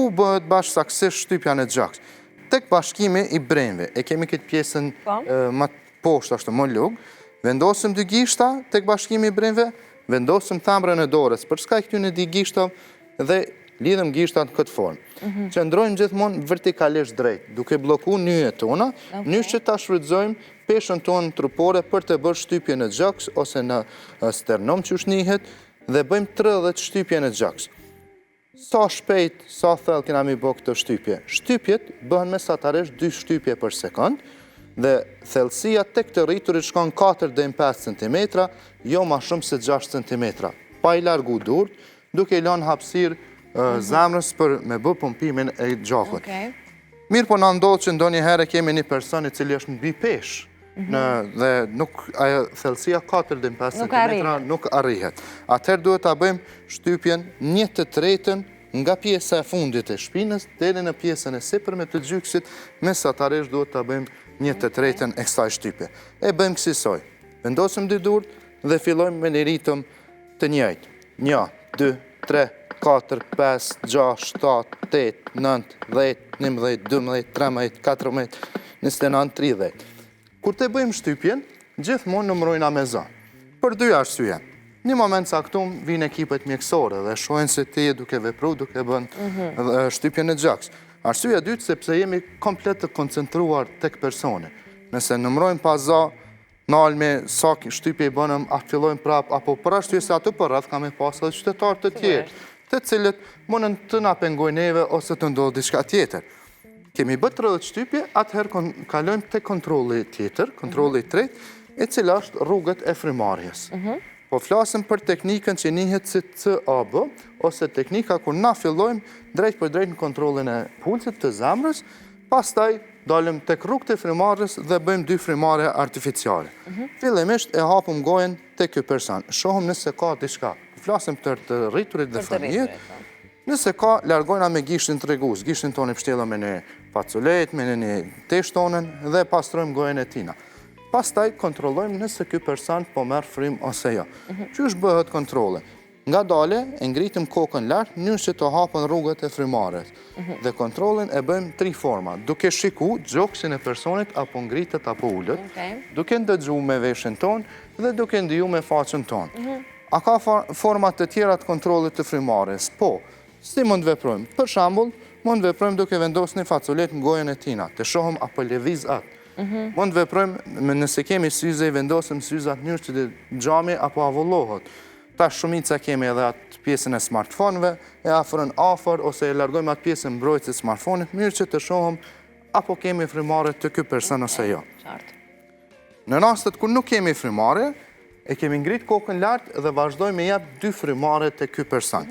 ku bëhet bashkësaktësisht shtypja në gjaks. Tek bashkimi i brenjve, e kemi këtë pjesën më poshtë ashtu më lugë, vendosim dy gishta tek bashkimi i brenjve, vendosim thambrën e dorës për shkak këtyre dy gishtave dhe lidhëm gishtat në këtë formë. Qëndrojmë gjithmonë vertikalisht drejt, duke bllokuar nyjet tona, nysh që ta shfrytëzojmë peshën tonë trupore për të bërë shtypje në gjaks ose në sternom që shnihet dhe bëjmë 30 shtypje në gjaks. Sa shpejt, sa thellë kena mi bë këtë shtypje. Shtypjet bëhen mesatarisht 2 shtypje për sekond dhe thellësia tek të rriturit shkon 4 deri në 5 cm, jo më shumë se 6 cm. Pa i largu durt, duke i lënë hapësirë zemrës për me bë pumpimin e gjakut. Mirë po na ndodh që ndonjëherë kemi një person i cili është mbi peshë dhe nuk thellësia 4 deri në 5 cm nuk arrihet. Atëherë duhet ta bëjmë shtypjen 1/3 nga pjesa e fundit e shpinës deri në pjesën e sipërme të gjyksit, mesatarisht duhet ta bëjmë 1/3 e kësaj shtypje. E bëjmë kësaj. Vendosim dy durt dhe fillojmë me një ritëm të njëjtë. 1, 2, 3, 4, 5, 6, 7, 8, 9, 10, 11, 12, 13, 14, 29, 30. Kur të bëjmë shtypjen, gjithmonë numërojna me zë. Për 2 arsye. Një moment caktum vinë ekipet mjekësore dhe shohin se ti duke vepruar, duke bën shtypjen në gjaks. Arsyeja e dytë sepse jemi komplet të koncentruar tek personi. Nëse numërojmë pa zë, nalme sa shtypje i bënëm, a fillojmë prap apo për arsye se aty për rreth kam e pas edhe qytetarë të tjerë, të cilët mundën të na pengojnë neve ose të ndodhë diçka tjetër. Kemi bë 30 shtypje, atëherë kalojmë te kontrolli tjetër, kontrolli i tretë, e cila është rrugët e frymarrjes. Po flasim për teknikën që njihet si CAB, ose teknika kur na fillojmë drejt për drejt në kontrollin e pulsit të zemrës, pastaj dalim tek rrugët e frymarrjes dhe bëjmë 2 frymarrje artificiale. Fillimisht e hapum gojen tek ky person. Shohim nëse ka diçka. Flasim për të rriturit dhe fëmijët. Nëse ka, largojna me gishtin tregues. Gishtin tonë i pështjellëm me një faculet, me një tesh tonën dhe pastrojmë gojen e tina. Pastaj kontrollojmë nëse ky person po merr frym ose jo. Qysh bëhet kontrolli? Nga dale e ngritim kokën lart, në mënyrë që të hapen rrugët e frymarrjes. Dhe kontrollin e bëjmë 3 forma, duke shikuar gjoksin e personit apo ngritet apo ulët, duke ndëgjuar me veshin ton dhe duke ndiju me faqen ton. A ka forma të tjera të kontrollit të frymarrjes? Po. Si mund veprojmë? Për shembull, mund veprojmë duke vendosur një faculet në gojen e tina, të shohim apo lëviz atë. Mund veprojmë nëse kemi syze i vendosim syzat në mënyrë që xhami apo avullohet. Tash shumica kemi edhe atë pjesën e smartphone-ve, e afrojmë afër ose e largojmë atë pjesën mbrojtëse të smartphone-it, në mënyrë që të shohim apo kemi frymarrje të ky person ose jo. Në rastet kur nuk kemi frymarrje, e kemi ngrit kokën lart dhe vazhdojmë me jap 2 frymarrje të ky person.